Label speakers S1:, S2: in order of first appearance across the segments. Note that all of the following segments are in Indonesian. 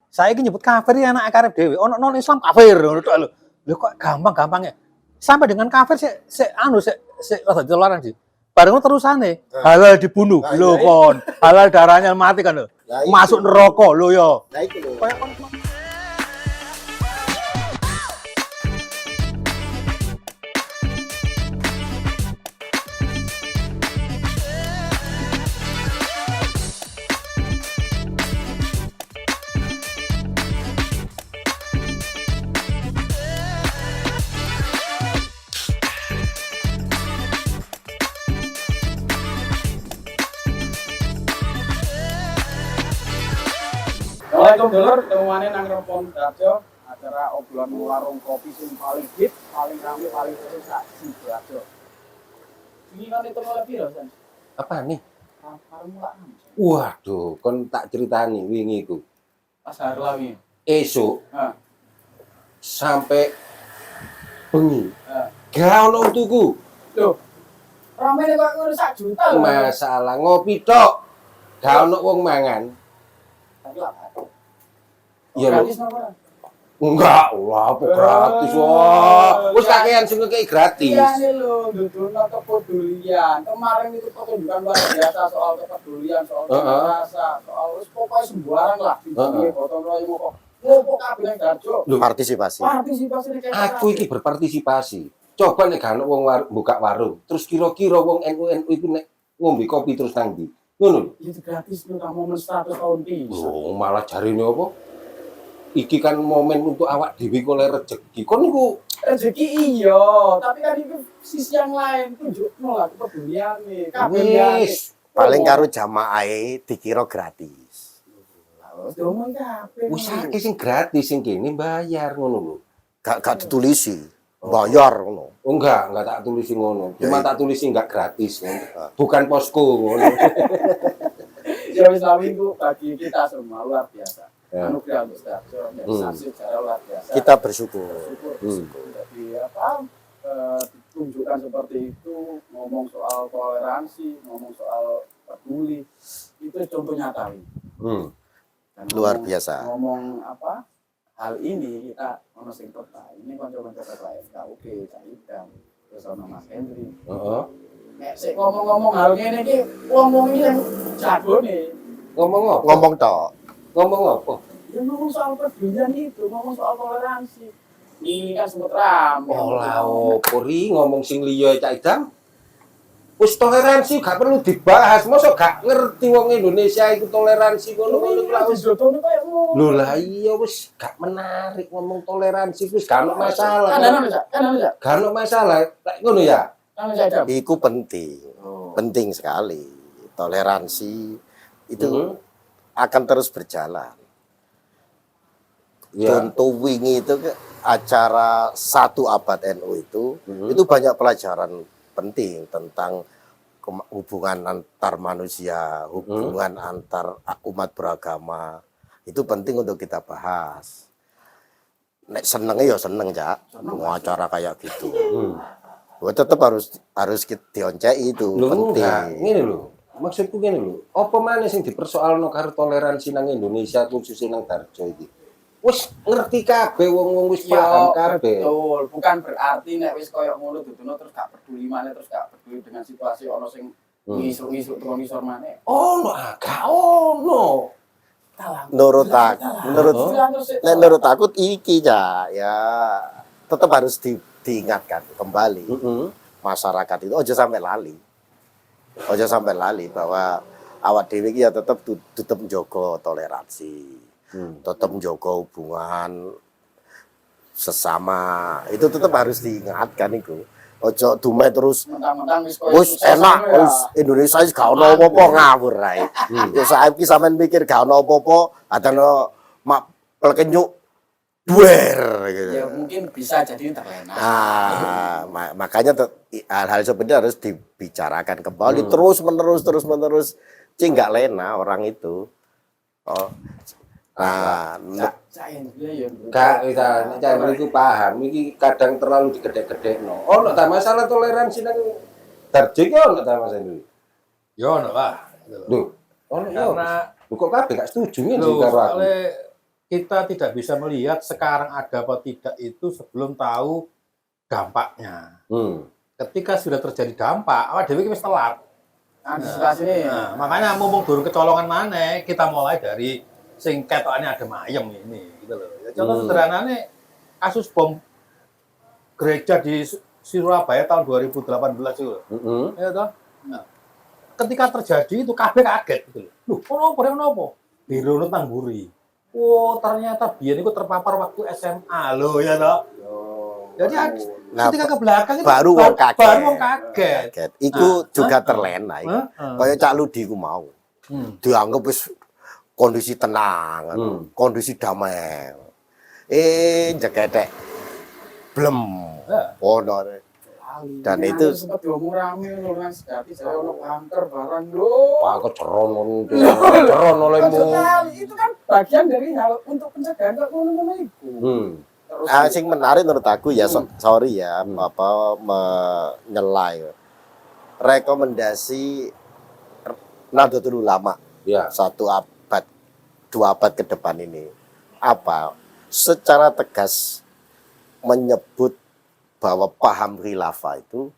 S1: Saiki nyebut kafir ya anak karep dhewe. Ono non Islam kafir ngono tok lho. Lho kok gampang-gampangnya. Sampai dengan kafir sik rada toleransi. Bareng terusane halal dibunuh. Lho kon, halal darahnya mati kan lho. Masuk neraka lho yo.
S2: Lah iku lho.
S3: Assalamualaikum dulur, ketemuannya nang Repon Darjo, acara obrolan warung kopi sing paling hit, paling rame, paling seru sak Sidoarjo. Ini kan itu mulai piro, San?
S2: Apa nih?
S3: Karo mulak.
S2: Waduh, kon tak ceritani wingi iku.
S3: Pas Harlawi.
S2: Esuk
S3: Heeh.
S2: sampai bengi.
S3: Heeh.
S2: Gak ono tuku.
S3: Loh. Ramene kok ngono sak juta lho.
S2: Masalah ngopi tok. Gak ono wong mangan.
S3: Tapi lah.
S2: Iya lho.
S3: Gratis napa?
S2: Enggak, wah apa gratis wah. Wis kakean sing ngekeki gratis.
S3: Iya nih lho, dudono kepedulian. Kemarin itu pertunjukan luar biasa soal kepedulian, soal rasa, soal wis pokoknya sembarang lah. Iki gotong royong kok. Ngopo kabeh nang Darjo.
S4: Partisipasi.
S3: Partisipasi nek
S2: Aku iki berpartisipasi. Coba nek gak ono wong buka warung, terus kira-kira wong NU iku nek ngombe kopi terus nang ndi? Ngono.
S3: itu gratis lho kamu momen 100 tahun pisan.
S2: Oh, malah jarine apa? Iki kan momen untuk awak dhewe oleh rezeki. Kon niku
S3: Rezeki iya, tapi kan itu sisi yang lain tunjukno lah kepeduliane. Kabeh
S2: wis
S4: Paling karo jamaahe dikira gratis.
S3: Wis ngomong kabeh.
S2: wis akeh sing gratis sing kene bayar ngono lho.
S4: Gak ditulisi, bayar ngono.
S2: Oh enggak tak tulisi ngono. Cuma
S4: Ya,
S2: tak tulisi enggak gratis ngono. Bukan posko ngono.
S3: Ya wis lawin ku bagi kita semua luar biasa.
S2: Ya.
S3: Anugerah untuk Darjo, saksi secara luar biasa.
S4: Kita bersyukur.
S3: Bersyukur. Jadi apa? Tunjukkan seperti itu, ngomong soal toleransi, ngomong soal peduli, itu contoh nyata.
S2: Hmm.
S3: Dan
S4: Luar
S3: ngomong-
S4: biasa.
S3: Ngomong apa? Hal ini kita ono sing tertarik. Ini kanca-kanca tertarik KUP, Cak Idam, terus ono Mas Hendri.
S2: Heeh.
S3: Nek sik ngomong-ngomong hal ngene iki, wong-wong iki sing jagone.
S2: Ngomong apa?
S4: Ngomong tok.
S2: Ngomong apa?
S3: Ya ngomong soal pedulian itu, ngomong soal toleransi. Ini kan sempat rame.
S2: Olah opo ri ngomong sing liya Cak Idam. Wis toleransi gak perlu dibahas. Mosok gak ngerti wong Indonesia iku toleransi ngono-ngono
S3: Ini
S2: lah.
S3: kan jodohnya kayak ngono.
S2: Lho lah iya wis gak menarik ngomong toleransi wis gak ono masalah.
S3: Kan ada.
S2: Gak ono masalah. Lek ngono ya.
S3: Kan ada.
S4: Iku penting.
S3: Oh.
S4: Penting sekali. Toleransi itu akan terus berjalan.
S2: Ya.
S4: Contoh wingi itu acara 1 abad NU itu banyak pelajaran penting tentang hubungan antar manusia, hubungan antar umat beragama. Itu penting untuk kita bahas. Nek senengnya ya seneng, Cak. Mau acara kayak gitu. Tetap harus dionceki itu
S2: Lho
S4: penting.
S2: enggak, ngene lho. Maksudku ngene lho. Apa maneh sing dipersoalno karo toleransi nang Indonesia khususnya nang Darjo iki? Wis ngerti kabeh wong-wong wis paham kabeh.
S3: Betul. Bukan berarti nek wis koyo ngono dudono terus gak peduli maneh terus gak peduli dengan situasi ono sing ngisuk-ngisuk terus ngisor maneh.
S2: Ono gak ono.
S4: Menurut aku iki ya tetap harus diingatkan kembali. Masyarakat itu aja sampai lali bahwa awak dhewe iki ya tetap njogo toleransi. Tetap njogo hubungan sesama. Itu tetap harus diingatkan iku. Ojo dumeh terus
S3: Mentang-mentang wis koyo
S4: wis enak wis Indonesia wis gak ono apa-apa ngawur ae. Ya saiki sampean mikir gak ono apa-apa, adano mak pelkenyuk duer gitu.
S3: Ya mungkin bisa jadi terlena.
S4: Nah, makanya hal-hal seperti itu harus dibicarakan kembali terus menerus cing nggak lena orang itu. Oh. Nah,
S2: Kak, cara itu paham. Iki kadang terlalu digedek-gedekno. Oh, tak masalah toleransi nang Darjo iki ono ta Mas Hendri?
S1: Yo ono lah.
S2: Lho, ono yo.
S1: Karena
S2: Lho kok kabeh gak setuju ngene
S1: lho,
S2: karo aku.
S1: soalnya kita tidak bisa melihat sekarang ada apa tidak itu sebelum tahu dampaknya. Ketika sudah terjadi dampak, awak dhewe iki wis telat.
S3: Antisipasi.
S1: Nah, makanya mumpung durung kecolongan maneh, kita mulai dari sing ketokane adem ayem ini gitu loh. Ya, contoh sederhananya kasus bom gereja di Surabaya tahun 2018 itu. Ya toh. Nah, ketika terjadi itu kabeh kaget gitu loh. Loh, ono apa? Birono Tamburi. Oh, ternyata biyen iku terpapar waktu SMA loh ya toh. Jadi
S4: Nah,
S1: ketika ke belakang itu
S4: baru wong kaget.
S1: Baru wong kaget.
S4: Iku juga terlena iku. Kaya Cak Ludi ku mau. Dianggap wis kondisi tenang, kondisi damai. Jekethek blem. Ono. Dan itu
S3: sempat diomong rame lho kan sejati saya ono kanker barang lho.
S2: Pak ceron olehmu.
S3: Itu kan bagian dari hal untuk pencegahan kok ngono-ngono iku. Terus
S4: sing menarik menurut aku ya sorry ya menyelai rekomendasi Nahdlatul Ulama
S2: Ya.
S4: 1 abad 2 abad ke depan ini apa secara tegas menyebut bahwa paham khilafah itu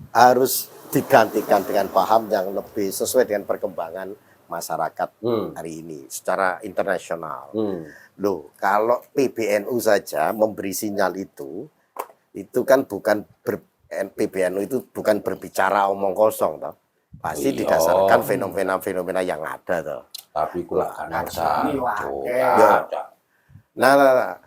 S4: harus digantikan dengan paham yang lebih sesuai dengan perkembangan masyarakat hari ini secara internasional. Loh, kalau PBNU saja memberi sinyal itu kan bukan PBNU itu bukan berbicara omong kosong toh. Pasti didasarkan fenomena-fenomena yang ada toh.
S2: Tapi kula kanan
S4: Nah,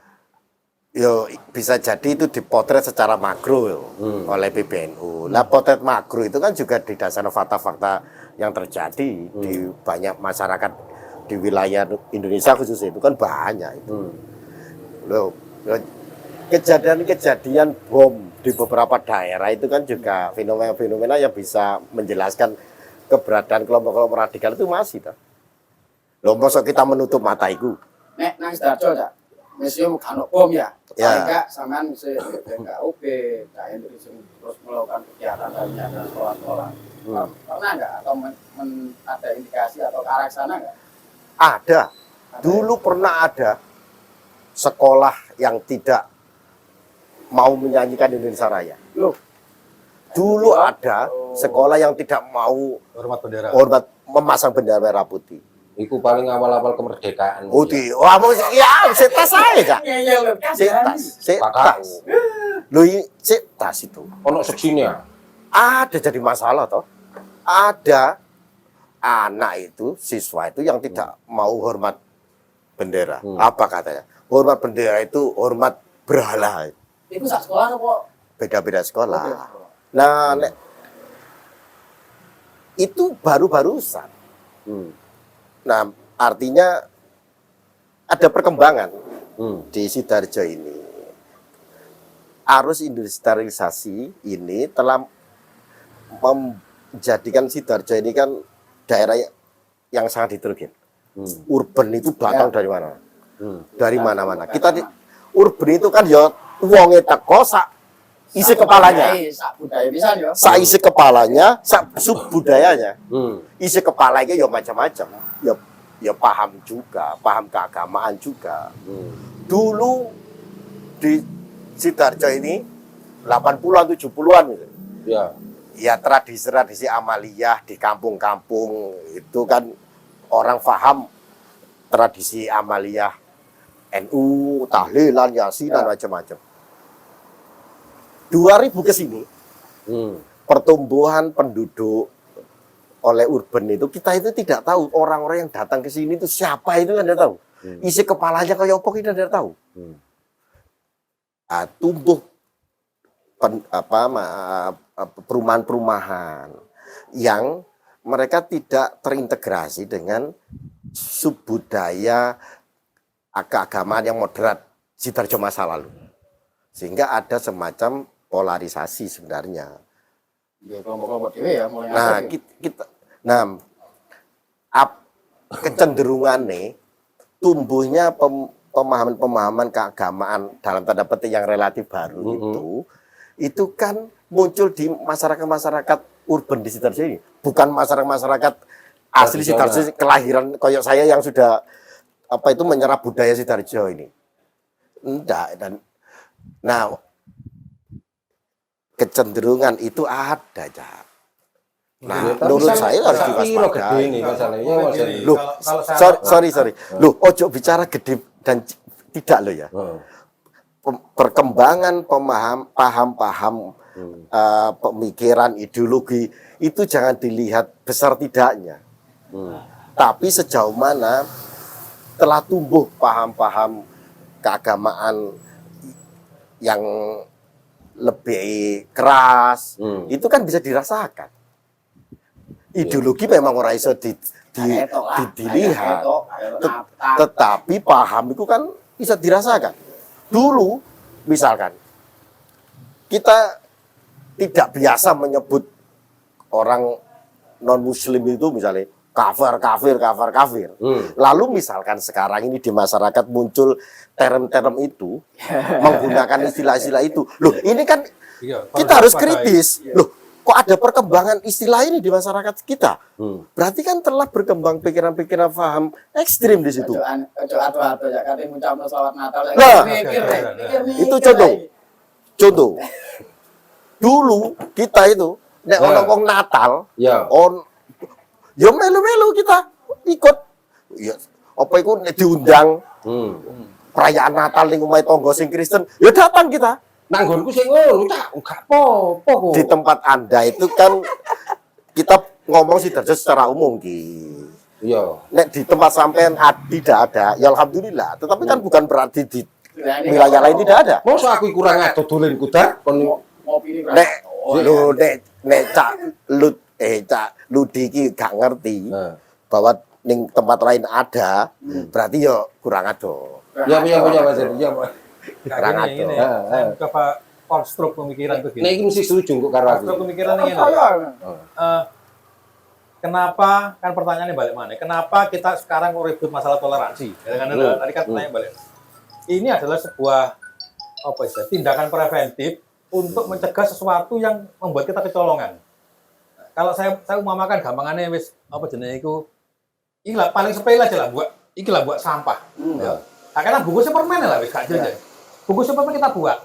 S4: yo bisa jadi itu dipotret secara makro oleh PBNU. Nah, potret makro itu kan juga didasarkan fakta-fakta yang terjadi di banyak masyarakat di wilayah Indonesia khususnya itu kan banyak itu. Loh, kejadian-kejadian bom di beberapa daerah itu kan juga fenomena-fenomena yang bisa menjelaskan keberadaan kelompok-kelompok radikal itu masih toh. Loh, masa kita menutup mata itu?
S3: nek nang Sidoarjo ta. Museum kan bom ya.
S4: Ya.
S3: Enggak sampean mesti BKUP, kayak terus melakukan kegiatan lainnya dan sekolah-sekolah. Pernah enggak atau ada indikasi atau ke arah sana enggak?
S4: Ada. Dulu pernah ada sekolah yang tidak mau menyanyikan Indonesia Raya.
S3: Loh,
S4: Dulu ada sekolah yang tidak mau
S1: Hormat bendera.
S4: memasang bendera merah putih.
S2: Iku paling awal-awal kemerdekaan.
S4: Wah, ya, setas saya, Kak.
S3: iya lho,
S4: Setas. Loh, setas itu.
S2: Ono seksinya.
S4: Ada jadi masalah toh. Ada anak itu, siswa itu yang tidak mau hormat bendera. Apa katanya? Hormat bendera itu hormat berhala.
S3: Iku sak sekolah apa?
S4: Beda-beda sekolah. Nah, itu baru-barusan. Nah, artinya ada perkembangan di Sidoarjo ini. Arus industrialisasi ini telah menjadikan Sidoarjo ini kan daerah yang sangat heterogen. Urban itu datang dari mana? Dari mana-mana. Urban itu kan ya wonge teko sak isi kepalanya.
S3: Sak budaya pisan yo.
S4: Sak isi kepalanya, sak sub budayanya. Isi kepalanya ya macam-macam. Ya paham juga, paham keagamaan juga. Dulu di Sidoarjo ini 80-an 70-an gitu.
S2: Ya.
S4: Ya tradisi-tradisi amaliyah di kampung-kampung itu kan orang paham tradisi amaliyah NU, tahlilan, yasinan, macam-macam. 2000 ke sini pertumbuhan penduduk oleh urban itu kita itu tidak tahu orang-orang yang datang ke sini itu siapa itu kan tidak tahu. Isi kepalanya kayak apa kita tidak tahu. Tumbuh perumahan-perumahan yang mereka tidak terintegrasi dengan subbudaya keagamaan yang moderat Sidoarjo masa lalu. Sehingga ada semacam polarisasi sebenarnya.
S3: Ya kelompok-kelompok dhewe ya mulai
S4: Nah, kecenderungannya tumbuhnya pemahaman-pemahaman keagamaan dalam tanda petik yang relatif baru itu kan muncul di masyarakat-masyarakat urban di Sidoarjo ini, bukan masyarakat asli Sidoarjo kelahiran kayak saya yang sudah apa itu menyerap budaya Sidoarjo ini. Enggak, dan nah kecenderungan itu ada, Cak. Nah,
S2: Tapi
S4: menurut
S2: sampai-
S4: saya harus
S2: sampai piro
S4: diwaspadai.
S2: gede ini masalahnya Mas
S1: Gini,
S2: Henry.
S4: Loh,
S1: kalau saya-
S4: sorry. Loh, ojo bicara gede dan tidak loh ya.
S2: Heeh.
S4: Perkembangan paham-paham pemikiran ideologi itu jangan dilihat besar tidaknya. Tapi sejauh mana telah tumbuh paham-paham keagamaan yang lebih keras, itu kan bisa dirasakan. Ideologi memang ora iso dilihat, tetapi paham itu kan bisa dirasakan. Dulu, misalkan, kita tidak biasa menyebut orang non-muslim itu misalnya kafir. Lalu misalkan sekarang ini di masyarakat muncul term-term itu, menggunakan istilah-istilah itu. Loh, ini kan
S1: Iya,
S4: kita harus kritis. Loh, kok ada perkembangan istilah ini di masyarakat kita? Berarti kan telah berkembang pikiran-pikiran paham ekstrim di situ.
S3: Ojo atu-atu ya katanya ngucapno selawat Natal.
S4: Nah,
S3: Mikir,
S4: itu contoh. Dulu kita itu nek ono wong Natal,
S2: Ya.
S4: ya melu-melu kita ikut. Ya, apa iku nek diundang perayaan Natal ning omahe tangga sing Kristen, ya datang kita.
S2: Nang nggonku sing ngono, Cak. Enggak apa-apa kok.
S4: Di tempat Anda itu kan kita ngomong Sidoarjo secara umum Ki.
S2: Iya.
S4: Nek di tempat sampean tidak ada, ya alhamdulillah. Tetapi kan bukan berarti di wilayah lain tidak ada.
S2: Masa aku kurang ado dolen kuda kon
S3: ngopi ini
S4: Nek Cak Ludi ki gak ngerti bahwa ning tempat lain ada, berarti ya kurang ado.
S2: Ya Mas Henry. Ya.
S1: Nah, ini, saya coba konstruk pemikiran itu
S2: Nek
S1: gini.
S2: iki mesti setuju kok karo aku.
S1: Konstruk pemikiran ini. Kenapa, kan pertanyaannya balik mana? Kenapa kita sekarang mau ribut masalah toleransi? Tadi kan pertanyaan balik. Ini adalah sebuah tindakan preventif untuk mencegah sesuatu yang membuat kita kecolongan. Kalau saya umamakan gampangannya wis iki lah paling sepele aja lah buat sampah. Ya. Karena bungkusnya permen lah wis gak jajan. Bungkusnya permen kita buat.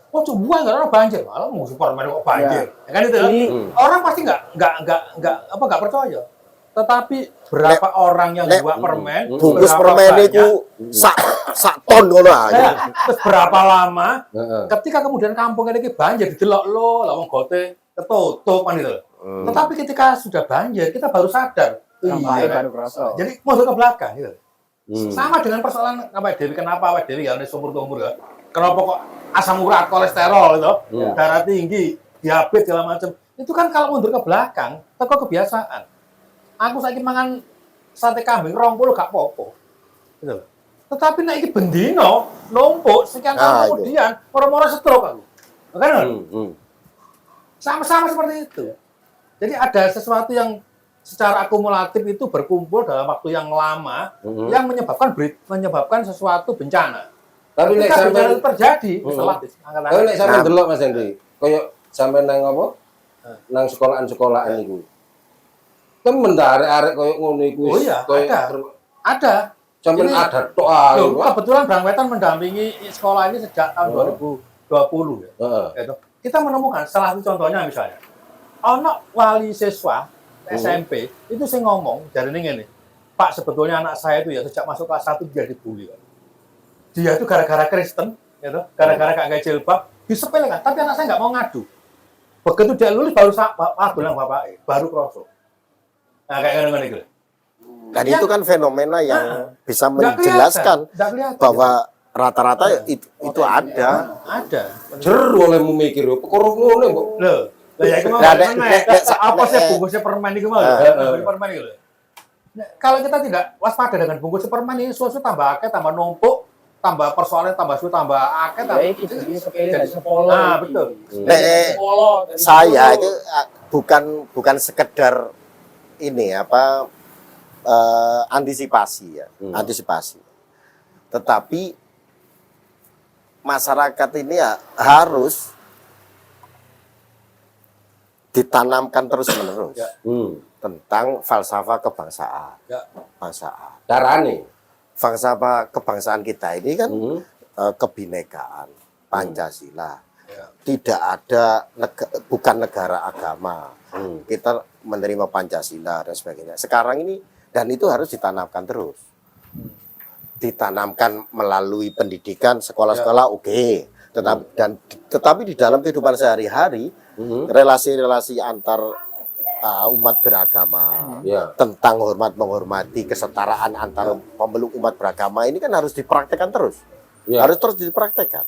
S1: Oh, coba enggak ada banjir. Malah bungkus permen kok banjir. Ya kan itu. Orang pasti enggak percaya. Tetapi berapa orang yang buat permen,
S4: Bungkus
S1: berapa
S4: permen
S1: banyak,
S4: itu sak ton ngono aja.
S1: terus berapa lama ketika kemudian kampung ini banjir didelok lah wong gote ketutup kan gitu. Tetapi ketika sudah banjir kita baru sadar.
S3: Sampahnya
S1: Iya,
S3: baru kerasa.
S1: jadi masuk ke belakang gitu. Sama dengan persoalan kenapa awake dhewe ya sumur-sumur ya. Kenapa kok asam urat, kolesterol gitu, darah tinggi, diabetes segala macam. Itu kan kalau mundur ke belakang, teko kebiasaan. Aku saiki mangan sate kambing 20 gak apa-apa. Gitu. Tetapi nek iki bendino numpuk sekian tahun kemudian orang-orang stroke aku. Kan? Sama-sama seperti itu. Jadi ada sesuatu yang secara akumulatif itu berkumpul dalam waktu yang lama yang menyebabkan sesuatu bencana.
S2: Tapi nek
S1: Ketika bencana
S2: sampean
S1: itu terjadi, otomatis
S2: Kalau nek sampean delok Mas Henry, koyo sampean nang apa? Nang sekolahan-sekolahan iku. Temen ta arek-arek koyo ngono iku.
S1: Oh iya, ada.
S2: Sampean
S1: Ini-
S2: ada tok ae.
S1: Loh, kebetulan Bang Wetan mendampingi sekolah ini sejak tahun 2020 ya.
S2: Heeh.
S1: Gitu. Kita menemukan salah satu contohnya misalnya, ono wali siswa SMP itu sih ngomong dari ini, Pak sebetulnya anak saya itu ya sejak masuk kelas 1 dia dibully. Pak. Dia itu gara-gara Kristen, gitu, gara-gara gak pakai jilbab, disepelekan. Tapi anak saya nggak mau ngadu. Begitu dia lulus baru bilang bapak, baru kroso. Nah kayak gitu.
S4: Dan itu kan fenomena yang bisa
S1: Nggak
S4: menjelaskan
S1: kelihatan.
S4: bahwa rata-rata itu ada.
S1: Ada.
S2: Jeru olehmu mikir yo perkara ngono kok.
S1: Loh, lah ya itu mau
S4: Nah,
S1: permen. Apa sih
S4: nek-
S1: bungkusnya permen itu mau? Permen itu. Nah, kalau kita tidak waspada dengan bungkus permen ini, suatu tambah akeh, tambah numpuk, tambah persoalan, tambah suatu, tambah akeh, tambah
S3: Jadi sepolo.
S1: Nah, betul.
S4: Nek
S3: Sepolo.
S4: saya itu bukan sekedar ini antisipasi ya, antisipasi. Tetapi masyarakat ini ya harus ditanamkan terus-menerus tentang falsafah kebangsaan.
S1: Ya.
S4: Bangsaan.
S2: Carane.
S4: kebangsaan kita ini kan kebinekaan, Pancasila. Tidak ada bukan negara agama. Kita menerima Pancasila dan sebagainya. Sekarang ini dan itu harus ditanamkan terus. Ditanamkan melalui pendidikan sekolah-sekolah oke. Tetapi di dalam kehidupan sehari-hari relasi-relasi antar umat beragama tentang hormat-menghormati kesetaraan antara pemeluk umat beragama ini kan harus dipraktekkan terus. Harus terus dipraktekkan.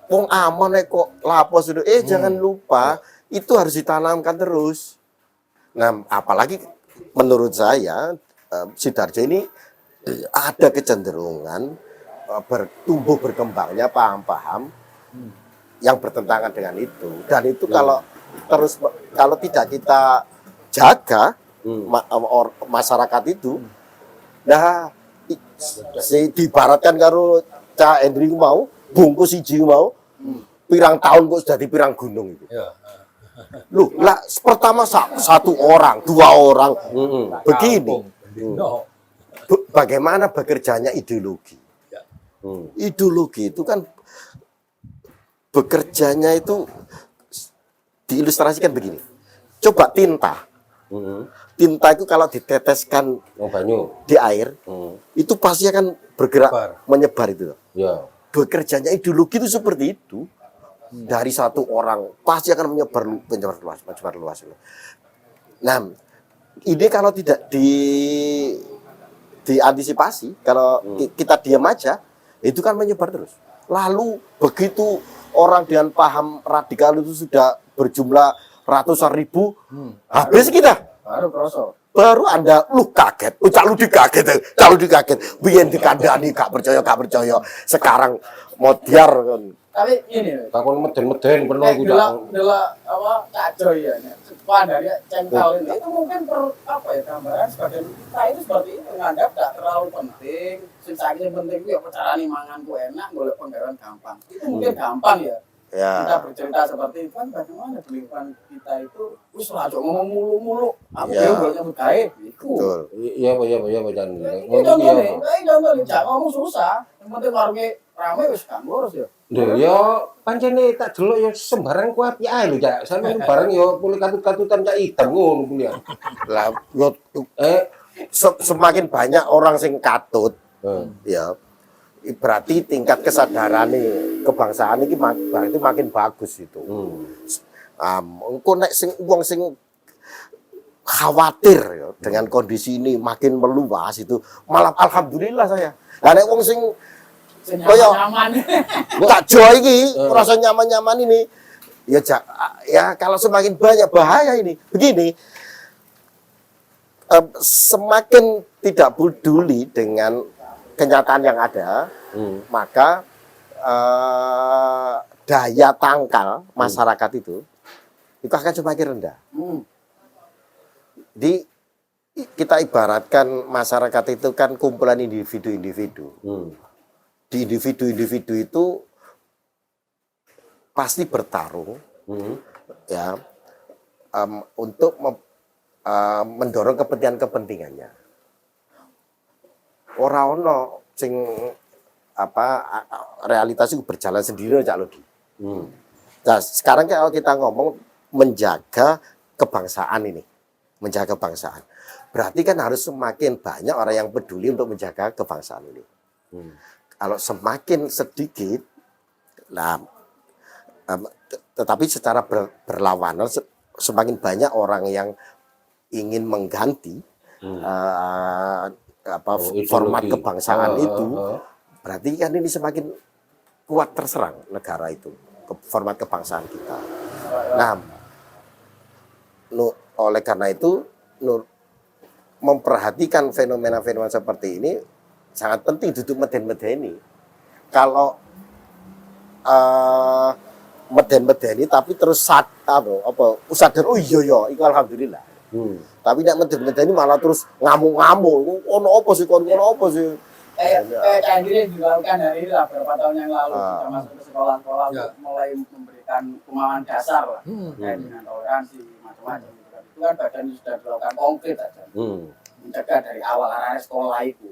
S4: Wong aman kok lapo sudah. Jangan lupa itu harus ditanamkan terus. Nah, apalagi menurut saya Sidarjo ini ada kecenderungan bertumbuh berkembangnya paham-paham yang bertentangan dengan itu. Dan itu kalau tidak kita jaga masyarakat itu, nah diibaratkan karo Cak Hendri mau bungkus siji mau pirang tahun kok sudah di pirang gunung itu. Loh, lah pertama satu orang, dua orang begini. Bagaimana bekerjanya ideologi? Ideologi itu kan bekerjanya itu diilustrasikan begini. Coba tinta. Tinta itu kalau diteteskan di air, itu pasti akan bergerak, menyebar itu. Bekerjanya ideologi itu seperti itu. Dari satu orang pasti akan menyebar luas. Nah, ini kalau tidak diantisipasi, kalau kita diam aja, itu kan menyebar terus. Lalu begitu orang dengan paham radikal itu sudah berjumlah ratusan ribu, habis kita. Baru Anda kaget, calo dikaget, biyen dikandani gak percaya. Sekarang modiar kan.
S3: Tapi ini
S2: takon meden-meden pernah
S3: gue apa kacau ya. Pandangnya cengkal itu mungkin gambaran sebagian kita itu seperti itu menganggap gak terlalu penting. Sing penting itu ya carane mangan ku enak, golek penggawean gampang. Itu mungkin gampang ya. Kita bercerita seperti itu kan bagaimana di lingkungan kita itu wis ora ngomong mulu-mulu. Aku yo nyebut gawe iku.
S2: Iya Jan.
S3: Contohnya jangan ngomong susah. Yang penting warunge rame wis kan ngurus ya.
S2: Lho ya pancene tak delok ya sembarang ku apik ae lho Cak. Sampeyan bareng ya pulih katut-katutan Cak idem ngono kuwi ya.
S4: Lah semakin banyak orang sing katut, ya berarti tingkat kesadaran kebangsaan ini berarti makin bagus itu. Engko nek wong sing khawatir ya, dengan kondisi ini makin meluas itu malah alhamdulillah saya. Lah nek wong sing kaya
S3: nyaman.
S4: tak jo iki rasa nyaman-nyaman ini ya kalau semakin banyak bahaya ini. Begini, semakin tidak peduli dengan kenyataan yang ada, maka daya tangkal masyarakat itu akan semakin rendah. Jadi kita ibaratkan masyarakat itu kan kumpulan individu-individu. Di individu-individu itu pasti bertarung, ya, untuk mendorong kepentingannya. Orang ono sing realitas itu berjalan sendiri Cak Lodi. Nah, sekarang kalau kita ngomong menjaga kebangsaan ini, menjaga kebangsaan, berarti kan harus semakin banyak orang yang peduli untuk menjaga kebangsaan ini. Kalau semakin sedikit, nah, tetapi secara berlawanan semakin banyak orang yang ingin mengganti format kebangsaan itu, berarti kan ini semakin kuat terserang negara itu, format kebangsaan kita. Nah, oleh karena itu memperhatikan fenomena-fenomena seperti ini sangat penting duduk meden-medeni. Kalau meden-medeni tapi terus sadar, oh iya, itu alhamdulillah. Tapi nek meden-medeni malah terus ngamuk-ngamuk. Ono apa sih?
S3: Kayak gini dilakukan hari ini lah beberapa tahun yang lalu kita masuk ke sekolah-sekolah untuk mulai memberikan pemahaman dasar lah terkait dengan toleransi macam-macam. Itu kan badan sudah dilakukan konkret aja. mencegah dari awal arah sekolah itu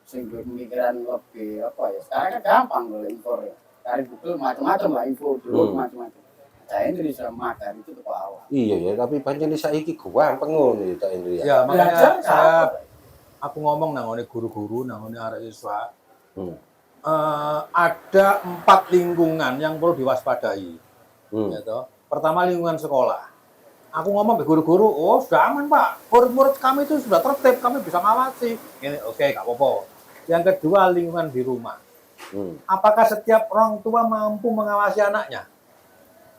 S3: sing pemikiran lebih apa ya sekarang kan gampang loh info ya dari Google macam-macam lah info dulu macam-macam saya Indri sama dari itu ke awal
S2: Iya ya, tapi pancen saiki gampang ngono ya Cak Indri ya.
S1: Ya,
S3: belajar
S1: makanya aku ngomong nang ngene guru-guru, nang ngene arek siswa. Ada 4 lingkungan yang perlu diwaspadai. Gitu. Pertama lingkungan sekolah. Aku ngomong ke guru-guru, oh sudah aman Pak, murid-murid kami itu sudah tertib, kami bisa ngawasi. Ini oke, nggak apa-apa. Yang kedua lingkungan di rumah. Apakah setiap orang tua mampu mengawasi anaknya?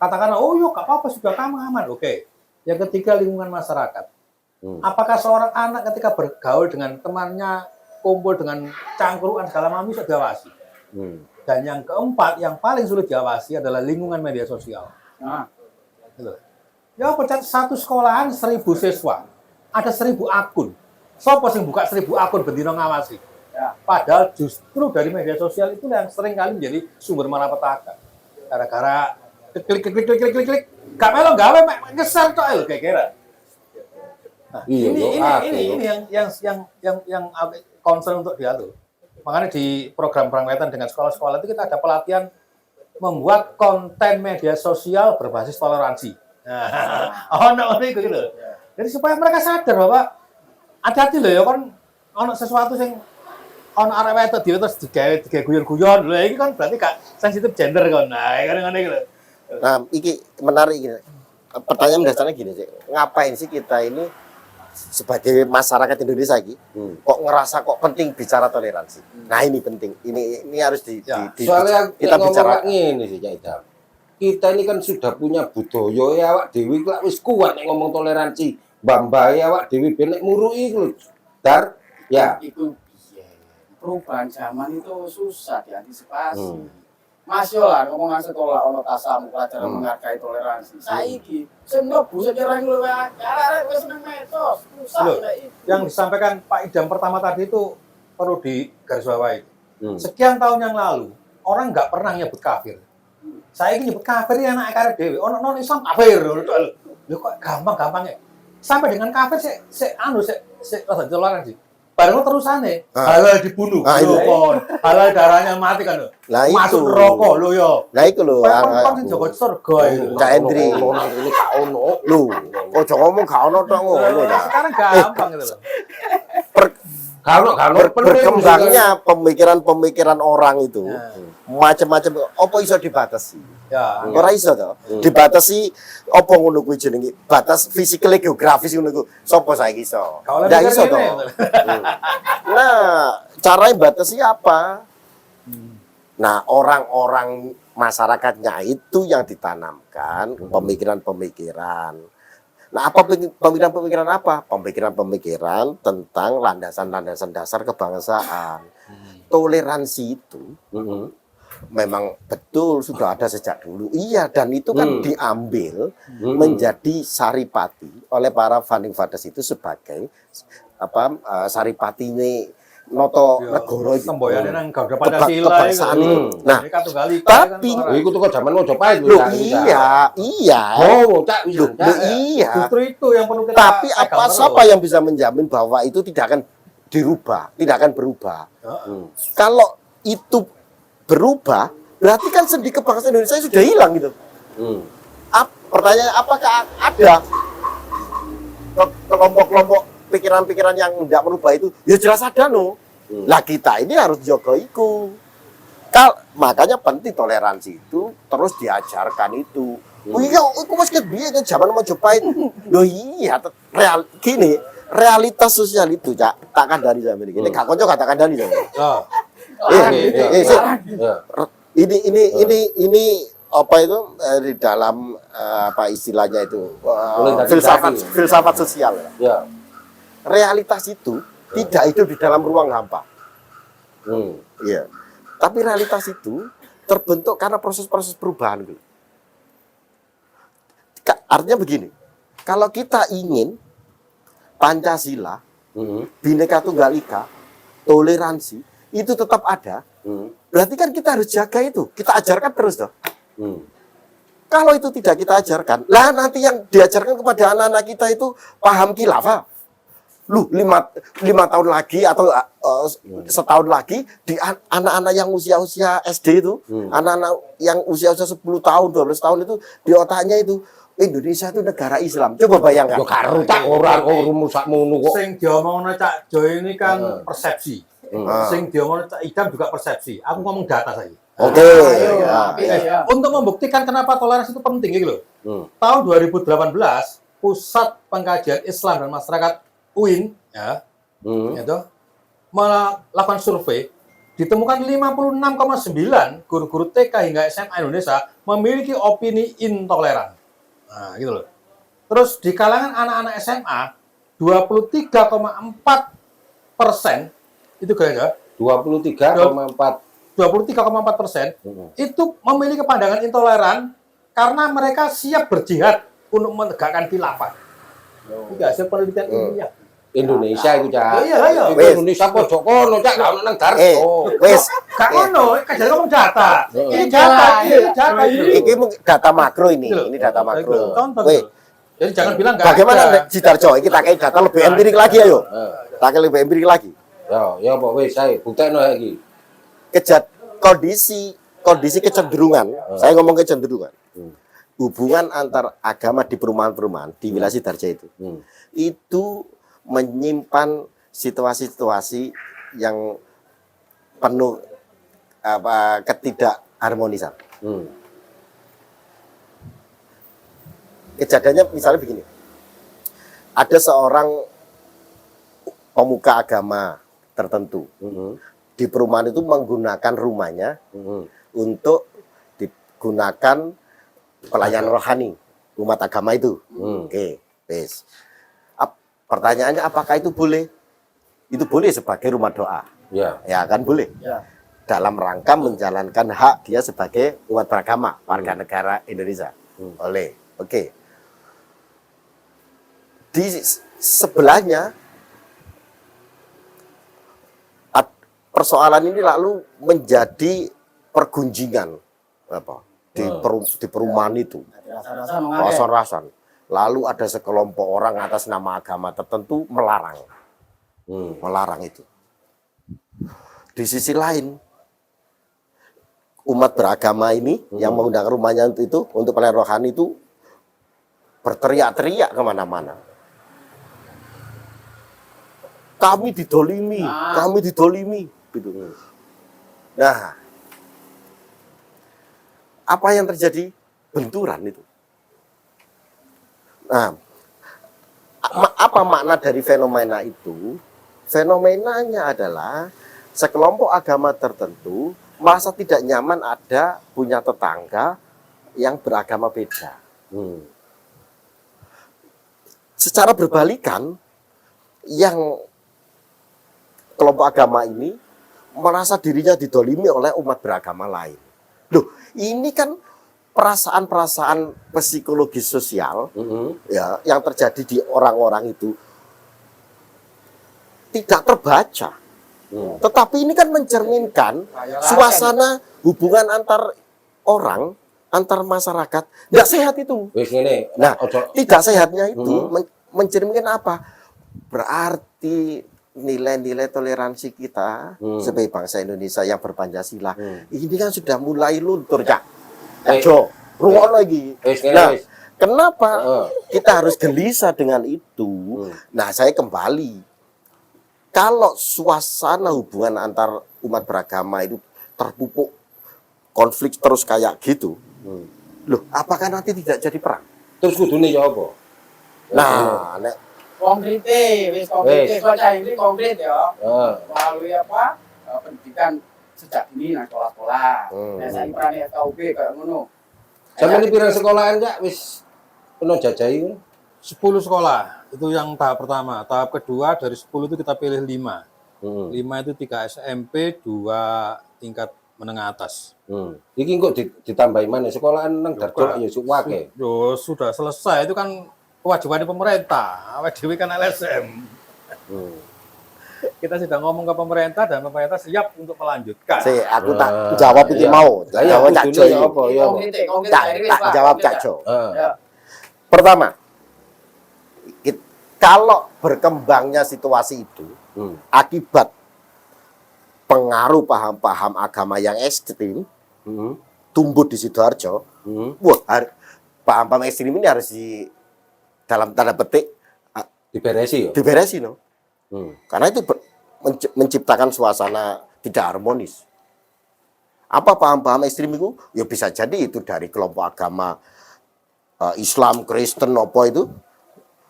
S1: Katakanlah, oh yuk, nggak apa-apa, sudah kamu aman. Oke. Yang ketiga lingkungan masyarakat. Apakah seorang anak ketika bergaul dengan temannya, kumpul dengan cangkruan segala macam bisa diawasi? Dan yang keempat, yang paling sulit diawasi adalah lingkungan media sosial.
S3: nah
S1: Gitu. Ya, pecat satu sekolahan 1.000 siswa, ada 1.000 akun. Sopo sing buka 1.000 akun bendino ngawasi.
S3: ya
S1: Padahal justru dari media sosial itu yang sering kali menjadi sumber malapetaka. Gara-gara klik, gak melo gawe ngeser tok ayo kira-kira. Nah,
S2: Iya,
S1: ini yang concern untuk dia tuh. Makanya di program Prangwetan dengan sekolah-sekolah itu kita ada pelatihan membuat konten media sosial berbasis toleransi. Nah, gitu. Jadi supaya mereka sadar bahwa hati-hati loh ya kan ono sesuatu yang ono arek wedok dhewe terus digawe guyon-guyon. Lho iki kan berarti gak sensitif gender kan. Nah, kan ngene iki lho.
S4: Nah, iki menarik gini. Pertanyaan dasarnya gini sih, ngapain sih kita ini sebagai masyarakat Indonesia ini kok ngerasa kok penting bicara toleransi? Nah ini penting, ini harus
S2: Soalnya
S4: kita bicara.
S2: ngene sih Cak Idam. Kita ini kan sudah punya budaya ya awak dewi lak wis kuat nek ngomong toleransi. Mbah-mbah awak dewi ben nek murui iku lho. Dar ya.
S3: itu perubahan zaman itu susah diantisipasi. Masih lah ngomongan sekolah ono tasamu pelajaran menghargai toleransi. Saiki sing mlebu sejarah luwe arek wis seneng metos. Susah
S1: Loh,
S3: itu.
S1: yang disampaikan Pak Idam pertama tadi itu perlu digarisbawahi. Sekian tahun yang lalu, orang nggak pernah nyebut kafir. Saya ini nyebut kafir ya anak karep dhewe. Ono non Islam kafir. Lho kok gampang ya. Sampai dengan kafir sik rada toleransi. Bareng terusane halal dibunuh. Lho kon, halal darahnya mati kan lho.
S4: Lah
S1: Masuk
S4: itu.
S1: neraka lho yo.
S4: Lah iku lho.
S1: Kon sing jaga surga itu.
S4: Cak Hendri.
S2: Ini gak ono.
S4: Lho, ojo ngomong gak ono tok ngono ta.
S1: Sekarang gampang gitu loh.
S2: Gak ono
S4: Berkembangnya pemikiran-pemikiran orang itu macam-macam apa iso dibatasi?
S1: Ya.
S4: Ora iso to. Dibatasi apa ngono kuwi jenenge? Batas fisikal geografis ngono ku. Sopo saiki iso?
S1: Kalau
S4: Ndak
S1: mikir
S4: iso to.
S1: gini,
S4: Nah, caranya batasi apa? Nah, orang-orang masyarakatnya itu yang ditanamkan pemikiran-pemikiran. Nah, apa pemikiran-pemikiran apa? Pemikiran-pemikiran tentang landasan-landasan dasar kebangsaan. Toleransi itu memang betul sudah ada sejak dulu. Iya, dan itu kan diambil menjadi saripati oleh para founding fathers itu sebagai saripati ini noto negara itu.
S1: Semboyane nang Garuda Pancasila
S4: kebangsaan itu. Nah, tapi
S2: iku tuh zaman Mojopahit
S4: loh, iya.
S2: Oh, Cak
S4: Loh, iya.
S1: Justru itu yang perlu kita
S4: Tapi
S1: pegang
S4: siapa
S1: terus.
S4: yang bisa menjamin bahwa itu tidak akan dirubah, tidak akan berubah? Kalau itu berubah, berarti kan sendi kebangsaan Indonesia sudah hilang gitu. Pertanyaan apakah ada kelompok-kelompok pikiran-pikiran yang tidak merubah itu? Ya jelas ada no. Lah kita ini harus jaga iku. Makanya penting toleransi itu terus diajarkan itu. Oh iya, aku masih kebiaya kan zaman Mojopahit. Loh iya, gini, realitas sosial itu takkan dari zaman ini. Gak konco katakan dari zaman. Ini apa itu di dalam apa istilahnya itu filsafat sosial.
S2: Ya.
S4: Realitas itu tidak hidup di dalam ruang hampa. Iya. Tapi realitas itu terbentuk karena proses-proses perubahan. Artinya begini, kalau kita ingin Pancasila, Bhinneka Tunggal Ika, toleransi itu tetap ada, berarti kan kita harus jaga itu, kita ajarkan terus toh. Kalau itu tidak kita ajarkan, lah nanti yang diajarkan kepada anak-anak kita itu paham khilafah, lu 5 tahun lagi atau setahun lagi di anak-anak yang usia SD itu, anak-anak yang usia 10 tahun, 12 tahun itu di otaknya itu Indonesia itu negara Islam. Coba bayangkan.
S2: Yo karo tak ora rusak ngono kok.
S1: Sing diomongno Cak Joy ini kan persepsi. Sing diomongno Cak Idam juga persepsi. Aku ngomong data saja.
S4: Oke.
S3: Ya.
S1: Untuk membuktikan kenapa toleransi itu penting gitu loh. Tahun 2018, Pusat Pengkajian Islam dan Masyarakat UIN ya, itu melakukan survei, ditemukan 56,9 guru-guru TK hingga SMA Indonesia memiliki opini intoleran. Nah, gitu loh. Terus di kalangan anak-anak SMA, 23,4% itu kira-kira
S2: 23,4
S1: itu memiliki pandangan intoleran karena mereka siap berjihad untuk menegakkan khilafah. Ini hasil penelitian ilmiah.
S2: Indonesia itu Cak.
S1: Iya.
S2: Indonesia pojok kono Cak, gak ono nang Darso.
S4: Wes,
S1: Gak ngono, kan jadi ngomong data. Ini data.
S4: ini data makro ini data makro.
S1: Contoh.
S4: Weh,
S1: Jadi jangan bilang nggak
S4: bagaimana
S1: ada.
S4: Sidarjo? Kita kayak data lebih empirik lagi ayo. Kita lebih empirik lagi.
S2: Ya apa wis saya buktekno iki.
S4: Kondisi kecenderungan, saya ngomong kecenderungan. Hubungan antar agama di perumahan-perumahan di wilayah Sidarjo itu menyimpan situasi-situasi yang penuh ketidakharmonisan. Kejadiannya misalnya begini, ada seorang pemuka agama tertentu di perumahan itu menggunakan rumahnya untuk digunakan pelayanan rohani umat agama itu. Oke, wes. Pertanyaannya apakah itu boleh? Itu boleh sebagai rumah doa.
S2: Ya.
S4: Ya kan boleh.
S3: Ya.
S4: Dalam rangka menjalankan hak dia sebagai umat beragama, warga negara Indonesia. Boleh. Oke. Di sebelahnya persoalan ini lalu menjadi pergunjingan di perumahan itu. Rasa-rasan. Lalu ada sekelompok orang atas nama agama tertentu melarang. Melarang itu. Di sisi lain, umat beragama ini yang menggunakan rumahnya itu untuk pelayanan rohani itu berteriak-teriak kemana-mana. Kami didolimi, kami didolimi. Gitu. Nah, apa yang terjadi? Benturan itu. Nah, apa makna dari fenomena itu? Fenomenanya adalah sekelompok agama tertentu merasa tidak nyaman ada punya tetangga yang beragama beda. Secara berbalikan, yang kelompok agama ini merasa dirinya didolimi oleh umat beragama lain. Loh, ini kan perasaan-perasaan psikologis sosial ya yang terjadi di orang-orang itu tidak terbaca. Tetapi ini kan mencerminkan suasana hubungan antar orang, antar masyarakat tidak sehat itu.
S2: Wis ngene.
S4: Nah, tidak sehatnya itu mencerminkan apa? Berarti nilai-nilai toleransi kita sebagai bangsa Indonesia yang berpancasila ini kan sudah mulai luntur, Cak. Jo, rungokno lagi. Nah, kenapa kita harus gelisah dengan itu? Nah, saya kembali. Kalau suasana hubungan antar umat beragama itu terpupuk konflik terus kayak gitu, loh, apakah nanti tidak jadi perang?
S2: Terus kudune ya apa?
S4: Nah, nek
S3: Konkrete, wis konkrete, baca ini konkret ya. Melalui apa? Pendidikan sejak dini nang sekolah-sekolah. Nah, saya perannya FKUB kayak ngono.
S2: Sampe ini pirang sekolahan Cak wis peno jajahi ngono.
S1: 10 sekolah, itu yang tahap pertama. Tahap kedua dari 10 itu kita pilih 5. 5 itu 3 SMP, 2 tingkat menengah atas.
S2: Iki kok ditambahi mana? Sekolahan nang Darjo ya suwake.
S1: Yo, sudah selesai, itu kan kewajiban pemerintah. Awak dhewe kan LSM. Kita sudah ngomong ke pemerintah dan pemerintah siap untuk melanjutkan.
S4: aku tak jawab itu mau. Jawab Cak Jo ini.
S2: Apa ya?
S4: Tak jawab Cak Jo.
S3: Ya.
S4: Pertama, kalau berkembangnya situasi itu akibat pengaruh paham-paham agama yang ekstrim tumbuh di Sidoarjo, wah paham-paham ekstrim ini harus dalam tanda petik
S2: Diberesi ya.
S4: diberesi, no? Karena itu menciptakan suasana tidak harmonis. Apa paham-paham ekstrim itu? Ya bisa jadi itu dari kelompok agama Islam, Kristen, apa itu.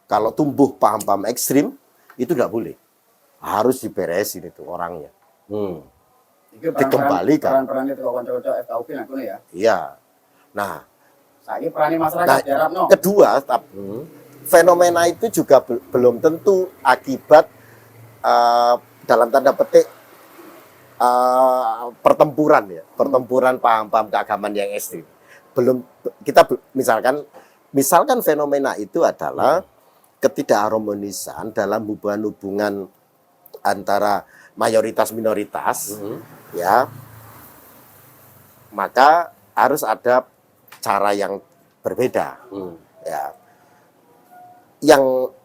S4: Kalau tumbuh paham-paham ekstrim, itu tidak boleh. Harus diberesin itu orangnya.
S3: Iki
S4: Dikembalikan.
S3: peran-peran itu kanca-kanca FKUP nang kono ya.
S4: Iya. Nah,
S3: Saiki perani masyarakat
S4: nah
S3: diharapno.
S4: kedua, fenomena itu juga belum tentu akibat dalam tanda petik pertempuran ya, pertempuran paham-paham keagamaan yang ekstrim. Belum kita misalkan fenomena itu adalah ketidakharmonisan dalam hubungan-hubungan antara mayoritas minoritas, ya, maka harus ada cara yang berbeda, ya. Yang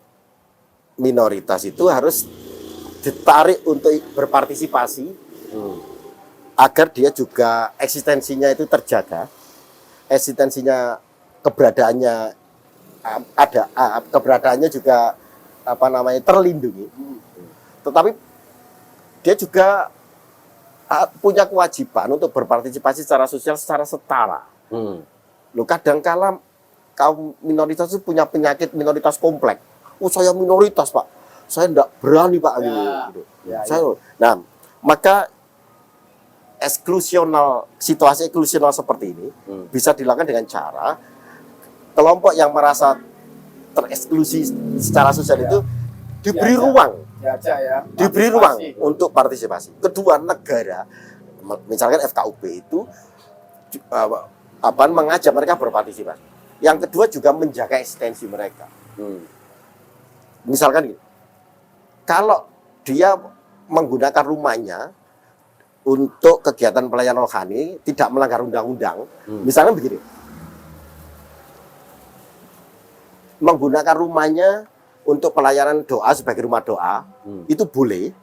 S4: minoritas itu harus ditarik untuk berpartisipasi agar dia juga eksistensinya itu terjaga, eksistensinya keberadaannya keberadaannya juga terlindungi. Tetapi dia juga punya kewajiban untuk berpartisipasi secara sosial secara setara. Loh, kadangkala kaum minoritas itu punya penyakit minoritas kompleks. Oh, saya minoritas, Pak. Saya enggak berani, Pak. Gitu. Nah, maka situasi eksklusional seperti ini bisa dilakukan dengan cara kelompok yang merasa tereksklusi secara sosial itu diberi ruang, diberi ruang untuk partisipasi. Kedua, negara, misalkan FKUP itu mengajak mereka berpartisipasi. Yang kedua juga menjaga eksistensi mereka. Misalkan kalau dia menggunakan rumahnya untuk kegiatan pelayanan rohani, tidak melanggar undang-undang, misalnya begini, menggunakan rumahnya untuk pelayanan doa sebagai rumah doa, itu boleh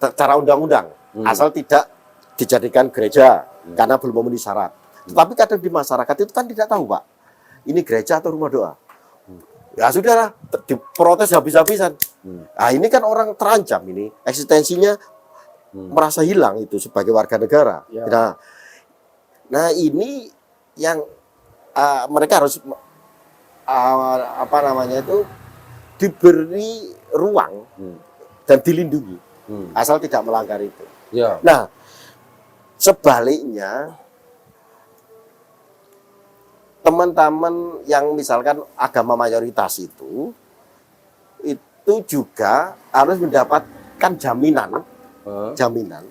S4: secara undang-undang, asal tidak dijadikan gereja karena belum memenuhi syarat. Tetapi kadang di masyarakat itu kan tidak tahu, Pak, ini gereja atau rumah doa. Ya sudahlah, diprotes habis-habisan. Nah, ini kan orang terancam ini, eksistensinya merasa hilang itu sebagai warga negara. Nah ini yang mereka harus diberi ruang dan dilindungi, asal tidak melanggar itu. Nah, sebaliknya teman-teman yang misalkan agama mayoritas itu juga harus mendapatkan jaminan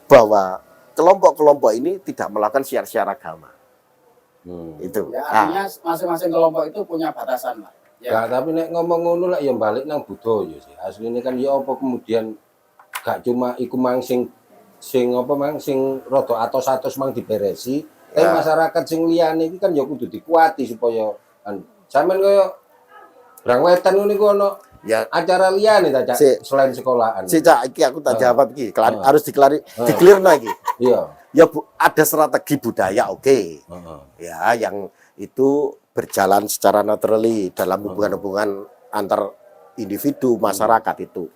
S4: bahwa kelompok-kelompok ini tidak melakukan siar-siar agama. Itu.
S3: Ya, artinya masing-masing kelompok itu punya batasan lah.
S2: Ya, tapi nek ngomong ngono lah ya balik nang budaya sih. Asline kan ya apa kemudian gak cuma iku mang sing rada atos-atos mang diberesi, tapi masyarakat sing liyane iki kan ya kudu dikuati supaya sampean kaya Brang Wetan ngono iku ono acara liyane ta, Cak, selain sekolahan.
S4: Cak, iki aku tak jawab iki, harus diklirno iki.
S2: Iya.
S4: Ya ada strategi budaya, ya, yang itu berjalan secara naturally dalam hubungan-hubungan antar individu masyarakat itu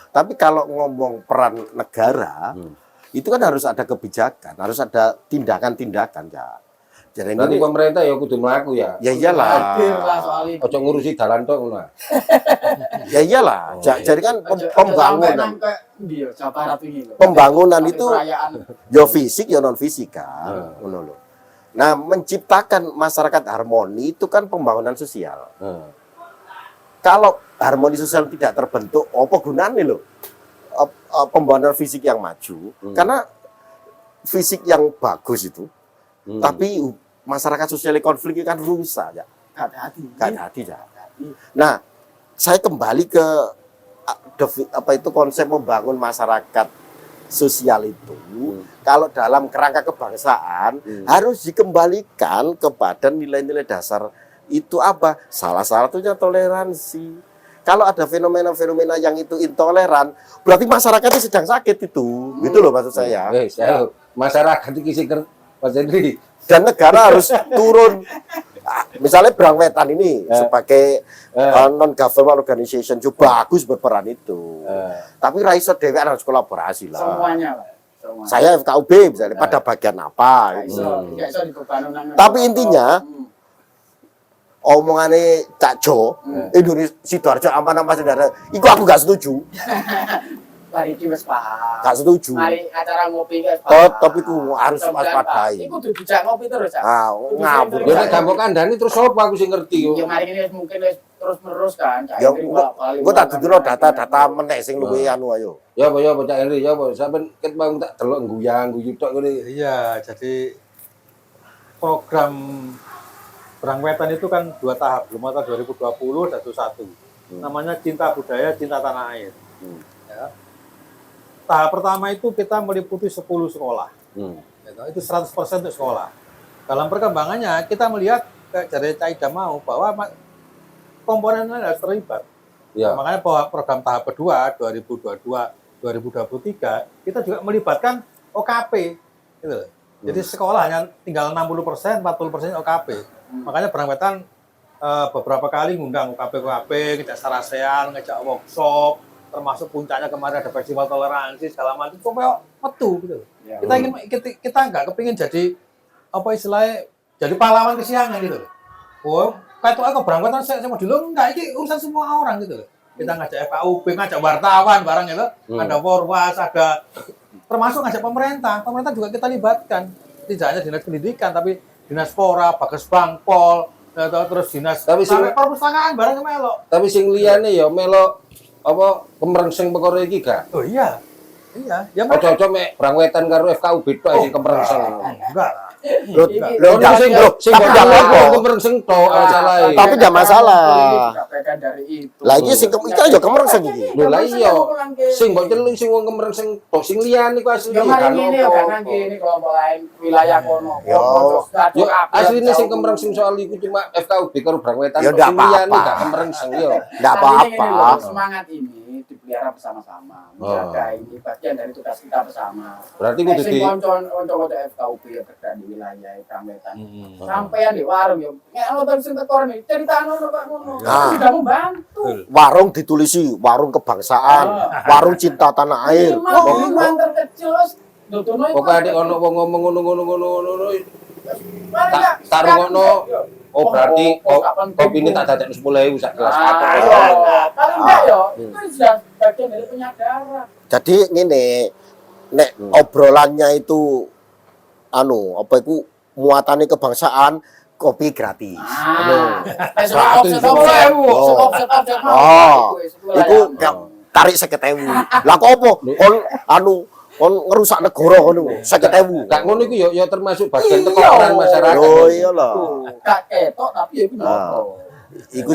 S4: tapi kalau ngomong peran negara itu kan harus ada kebijakan, harus ada tindakan-tindakan, ya. Jadi
S2: ini pemerintah ya kudu mlaku ya.
S4: Ya iyalah.
S2: Ojo ngurusi dalan tok ngono.
S4: Ya iyalah. Jadi kan pembangunan itu ya fisik ya non fisika, ngono lho. Nah, menciptakan masyarakat harmoni itu kan pembangunan sosial. Kalau harmoni sosial tidak terbentuk, apa gunanya loh? Pembangunan fisik yang maju, karena fisik yang bagus itu, tapi masyarakat sosial konflik kan rusak, ya. Gak ada hati, ya. Nah, saya kembali ke konsep membangun masyarakat sosial itu, kalau dalam kerangka kebangsaan harus dikembalikan kepada nilai-nilai dasar itu apa? Salah satunya toleransi. Kalau ada fenomena-fenomena yang itu intoleran, berarti masyarakatnya sedang sakit itu. Gitu loh maksud saya.
S2: Saya masyarakat iki sing Mas Hendri.
S4: Dan negara harus turun. Misalnya Brang Wetan ini sebagai non-government organization juga bagus berperan itu. Tapi Raiso Dewi harus kolaborasi lah.
S3: Semuanya lah. Semuanya.
S4: Saya FKUB misalnya pada bagian apa.
S3: Nggak iso dibebani nang-
S4: Tapi intinya omongannya Cak Jo, Indonesia Sidoarjo aman-aman saudara, itu aku gak setuju.
S3: Mari iki wis paham.
S4: Gak setuju.
S3: Mari acara ngopi guys paham.
S4: Tetep iku harus waspadai.
S3: Iku kudu dijak ngopi terus, Cak.
S4: Ah,
S3: Kudu
S4: ngabur.
S3: sering
S2: Ya nek gambok kandhani terus sapa aku sing ngerti
S3: Ya
S2: yo.
S3: mari ini mungkin wis terus-menerus kan. Cak
S4: Ya,
S3: Hendri bolak-balik.
S4: engko tak duduno data-data meneh sing luwih anu ayo.
S2: Ya apa Cak Hendri ya apa sampean ket bang tak delok guyang guyu tok ngene.
S1: Iya, jadi program Brang Wetan itu kan 2 tahap, belum ada 2020 dan 2021. Namanya Cinta Budaya, Cinta Tanah Air. Ya. Tahap pertama itu kita meliputi 10 sekolah. Itu 100% untuk sekolah. Dalam perkembangannya kita melihat kayak dari Caida mau bahwa komponennya harus terlibat.
S2: Ya.
S1: Makanya program tahap kedua 2022-2023 kita juga melibatkan OKP. Gitu loh. Jadi sekolah hanya tinggal 60%, 40% OKP. Makanya Brang Wetan beberapa kali ngundang OKP, ngejak sarasean, ngejak workshop, termasuk puncaknya kemarin ada festival toleransi segala macam. Pokoknya metu gitu loh.
S3: Ya.
S1: Kita nggak kepingin jadi apa istilahnya jadi pahlawan kesiangan gitu loh. Oh, kayak tuh aku Brang Wetan saya mau dulu enggak, ini urusan semua orang gitu loh. Kita ngajak FKUB, ngajak wartawan barang gitu, ada Forwas, ada termasuk ngajak pemerintah juga kita libatkan. Tidak hanya dinas pendidikan, tapi dinas Pora, Bagas Bangpol, terus dinas
S2: Tapi
S1: sampai perpustakaan barang melok.
S2: Tapi sing liyane ya melo apa kemrengseng perkara iki gak.
S1: Oh iya, ya mereka
S2: Ojo-ojo mek Brang Wetan karo FKUB tok sing kemrengseng.
S1: enggak lah.
S4: Loh,
S2: Lho
S4: enggak,
S2: sing
S4: loh,
S2: sing
S4: tapi enggak apa-apa.
S2: kemrengseng tok masalah.
S4: Tapi enggak masalah.
S3: Beda dari itu.
S4: Lah iki sing iki aja kemerengseng iki.
S2: Lho lah iya. Sing mbok celuk sing wong kemrengseng tok sing liyane ku asli
S3: Ya mari
S2: kan
S3: ngene ya kan ngene kelompok lain wilayah kono.
S2: Yo asline sing kemrengseng soal iku cuma FKUB karo Brang Wetan.
S4: Ya,
S2: Sing
S4: ndak
S2: liyane
S4: apa-apa.
S2: gak kemrengseng yo.
S4: Enggak apa-apa.
S3: Semangat ini dipelihara bersama-sama. Menjaga ini bagian dari tugas kita bersama.
S2: Berarti kudu
S3: Sing
S2: di
S3: konco FKUB ya berada di wilayah Kametan. Sampean di warung yo. Nek ono terus sing tekor nih, critakno Pak ngono.
S4: Nah.
S3: Sudah membantu.
S4: Warung ditulisi warung kebangsaan, warung cinta tanah air.
S3: Mau minuman terkecil wis dudono iku.
S2: Pokoke nek ono wong ngomong ngono
S3: Mari,
S2: tak
S3: Kak.
S2: tarungono. Oh berarti
S3: Oh, kapan
S2: kopi ini tak dadekno 10.000 sak gelas
S3: Ah,
S2: kabeh.
S3: iya. Paling enggak yo, itu sudah bagian dari penyadaran.
S4: Jadi ngene, nek obrolannya itu anu, apa itu muatannya kebangsaan, kopi gratis. Oh, itu tarik 50.000. Lah kok apa? Kon ngerusak negara ngono, 50.000.
S2: Gak ngono iku ya termasuk bagian tekoran masyarakat.
S4: Oh iyalah.
S3: Gak ketok tapi ya iku
S4: Ah. Iku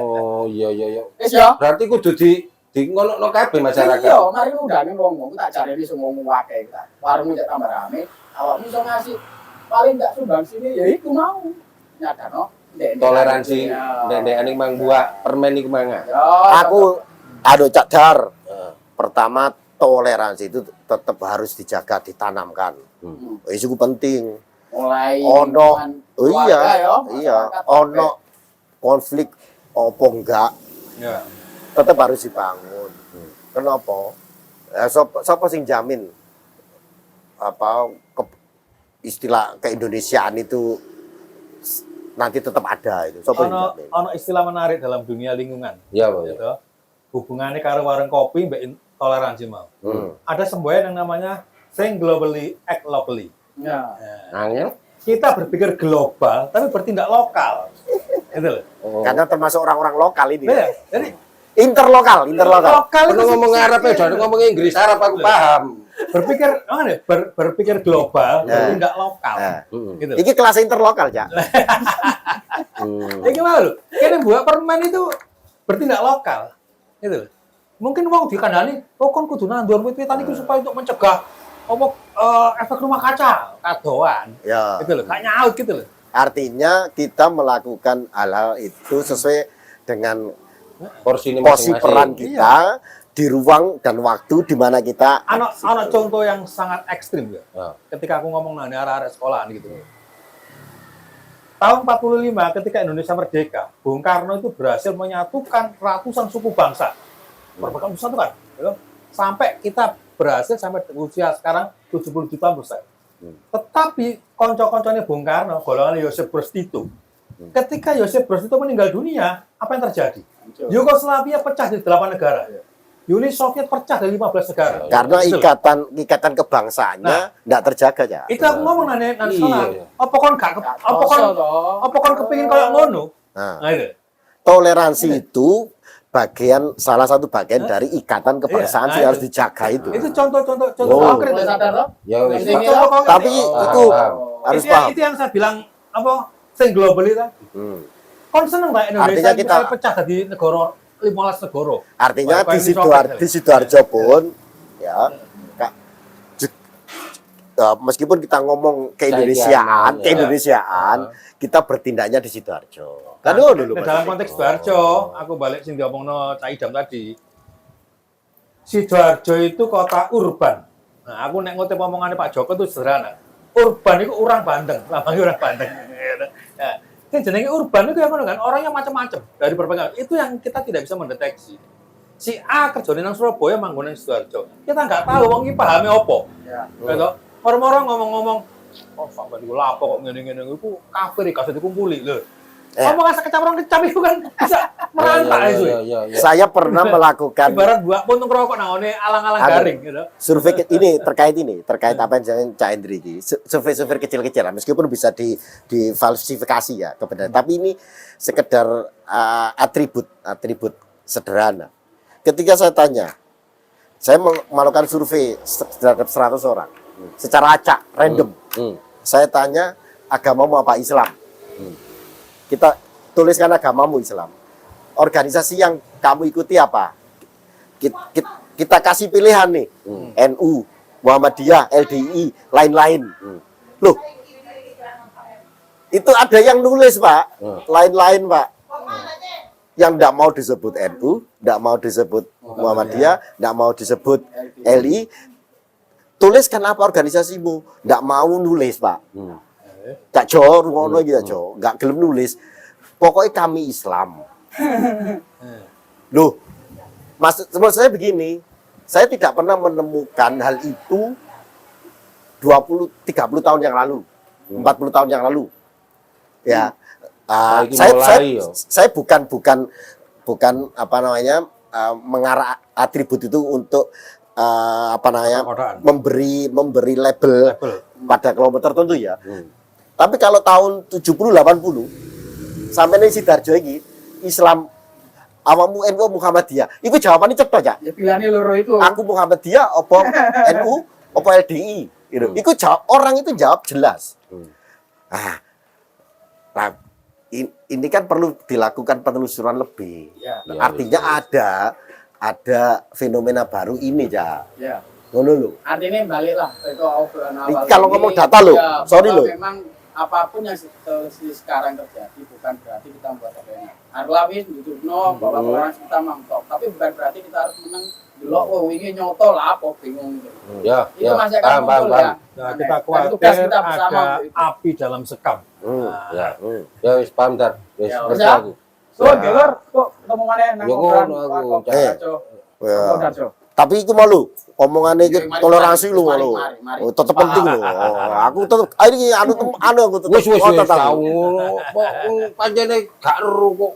S2: Oh iya.
S3: wis yo.
S2: Berarti kudu di ngono kabeh masyarakat.
S3: Iya, mari undane wong-wong tak jarene semua wong akeh ta. Warung cek tambah rame, awakmu iso ngasih paling enggak sumbang sini ya iku mau. Nyadano
S2: Toleransi ndek-ndekane mang buah permen iku mangan.
S4: aku Cak Dar. Pertama toleransi itu tetap harus dijaga, ditanamkan. Itu penting.
S3: mulai
S4: Ono, oh iya,
S3: keluarga ya,
S4: iya,
S3: masyarakat,
S4: ono konflik opo enggak,
S1: Ya.
S4: tetap harus dibangun. Kenapa? Siapa sing jamin apa istilah keindonesiaan itu nanti tetap ada itu? Siapa yang jamin?
S1: Ono istilah menarik dalam dunia lingkungan.
S2: Iya, Pak.
S1: Gitu. Hubungannya karo warung kopi mbak toleransi mau. Ada semboyan yang namanya think globally, act locally.
S3: Ya.
S2: Angel.
S1: Kita berpikir global, tapi bertindak lokal. Gitu loh.
S4: Karena termasuk orang-orang lokal ini.
S1: Ya, jadi
S4: Interlokal.
S1: lokal
S2: Kalau
S1: itu
S2: ngomong Arab ya, jangan ngomong Inggris Arab aku paham.
S1: berpikir global,
S4: Ya.
S1: bertindak lokal.
S4: Nah.
S1: Gitu.
S4: Iki kelas interlokal, Cak.
S1: Ya gimana lu? Kayaknya buat permen itu bertindak lokal. Gitu loh. Mungkin wong dikandani, oh kon kudu nandur wit-witan itu supaya untuk mencegah efek rumah kaca, kadoan.
S4: Ya.
S1: Gitu loh, gak nyaut gitu loh.
S4: Artinya kita melakukan hal-hal itu sesuai dengan
S2: porsi ini
S4: porsi
S2: masing-masing.
S4: peran kita di ruang dan waktu di mana kita
S1: Anak contoh yang sangat ekstrim ya.
S2: Ya.
S1: Ketika aku ngomong nanya arah-arah sekolahan gitu. Tahun 45 ketika Indonesia merdeka, Bung Karno itu berhasil menyatukan ratusan suku bangsa. Perbedaan besar kan, gitu. Sampai kita berhasil sampai usia sekarang 70 juta besar. Tetapi konco-konconya Bung Karno, golongan Yosef Broz Tito. Ketika Yosef Broz Tito meninggal dunia, apa yang terjadi? Yugoslavia pecah jadi 8 negara. Uni Soviet pecah dari 15 negara.
S4: karena ikatan kebangsaannya tidak terjaga ya.
S1: Itu aku ngomong nanti
S2: Iya.
S1: sekolah. Apa kon gak apa kon kepingin kayak ngono?
S4: Nah,
S1: Nah, itu.
S4: toleransi itu salah satu bagian dari ikatan kebangsaan
S1: Iya,
S4: yang
S1: nah
S4: harus dijaga itu.
S1: Itu contoh
S4: Oh.
S1: konkret.
S3: Mulai sadar toh?
S2: Ya wis.
S3: Penting
S1: Contoh
S3: ya.
S1: konkret.
S4: Tapi itu
S2: paham.
S4: harus
S1: Itu yang-
S4: paham.
S1: Itu yang saya bilang apa? Sing global itu.
S4: Hmm.
S1: Kon seneng tak Indonesia
S4: Artinya
S1: itu
S4: kita-
S1: pecah dari negara 15 negara.
S4: Artinya
S1: Kayak
S4: di
S1: Uni Soviet.
S4: Sidoarjo pun ya meskipun kita ngomong
S2: Keindonesiaan,
S4: keindonesiaan, kita bertindaknya di Sidoarjo. Kan dulu
S1: Nah, dalam konteks Sidoarjo, aku balik sing diomongno Cak Idam tadi. Sidoarjo itu kota urban. Nah, aku nek ngutip omongannya Pak Joko itu sederhana. Urban itu orang Bandeng, lambangnya orang Bandeng. Ya. Yang jenenge urban itu yang ngono kan, orangnya macam-macam dari berbagai. Itu yang kita tidak bisa mendeteksi. Si A kerjane nang Surabaya manggon nang Sidoarjo. Kita nggak tahu wong iki pahame opo.
S3: Ya.
S1: Gitu. Orang-orang ngomong-ngomong, oh sampai iku lapo kok ngene-ngene iku kafir kasih dikumpuli lho. Ngomong asa kecap orang kecap itu kan bisa merantak itu.
S2: Ya.
S4: Saya pernah melakukan
S1: Ibarat buat puntung rokok nangone alang-alang
S4: Ada.
S1: garing gitu.
S4: survei terkait apa yang jangan Cak Hendri ini survei kecil-kecil lah, meskipun bisa difalsifikasi ya kebenaran, tapi ini sekedar atribut sederhana. Ketika saya tanya, saya melakukan survei terhadap 100 orang secara acak random. Saya tanya agamamu apa, Islam. Kita tuliskan agamamu Islam. Organisasi yang kamu ikuti apa? Kita kasih pilihan nih, NU, Muhammadiyah, LDI, lain-lain. Loh, itu ada yang nulis Pak, lain-lain Pak. Yang tidak mau disebut NU, tidak mau disebut Muhammadiyah, tidak mau disebut LI, tuliskan apa organisasimu? Tidak mau nulis Pak. Cak Jo, ngono iki Cak Jo, nggak gelem nulis. Pokoknya kami Islam. Loh, maksud saya begini, saya tidak pernah menemukan hal itu 20-30 tahun yang lalu, 40 tahun yang lalu. Ya, saya bukan apa namanya mengarah atribut itu untuk apa namanya memberi label pada kelompok tertentu ya. Tapi kalau tahun 70-80 sampai nih Sidoarjo ini Islam awamu NU Muhammadiyah, itu jawabannya cepat ya.
S3: Ya pilihannya loro itu.
S4: Aku Muhammadiyah, opo NU, opo LDI, gitu. Itu orang itu jawab jelas. Nah, ini kan perlu dilakukan penelusuran lebih.
S3: Ya.
S4: Artinya ada fenomena baru ini ya.
S3: Ya.
S4: Ngono lho.
S3: Artinya baliklah ke obrolan awal.
S4: Kalau
S3: ini,
S4: ngomong data loh,
S3: ya,
S4: sorry
S3: bahwa
S4: loh.
S3: Memang apapun yang sekarang terjadi bukan berarti kita membuat opini. Arlawin duduk bahwa toleransi kita mantap, tapi bukan berarti kita harus menang delok oh ini nyoto lah apa bingung gitu.
S2: Ya,
S3: Itu
S2: ya.
S3: masih akan
S2: Paham,
S3: muncul
S2: paham.
S3: ya.
S1: Nah, kita
S3: Dan tugas
S1: khawatir
S3: kita bersama
S1: ada
S3: untuk itu.
S1: api dalam sekam.
S2: Ya. Ya wis paham Dar. Wis
S3: Ya,
S2: ngerti
S3: wis, ya.
S2: aku.
S3: So, Gelor, kok ketemu mana nang
S2: Ya,
S3: obrolan
S2: ngono
S3: Pak
S2: aku.
S3: Kok
S4: Eh.
S3: Darjo.
S4: Ya.
S3: Kok Darjo.
S4: Tapi itu malu omongannya itu
S3: Mari,
S4: toleransi
S3: mari,
S4: lu
S3: mari,
S4: malu.
S3: mari.
S4: Oh, tetap penting loh. Aku tetap ini aku tetap
S2: Wis
S4: oh, tetap.
S2: tahu. Pancene gak ero kok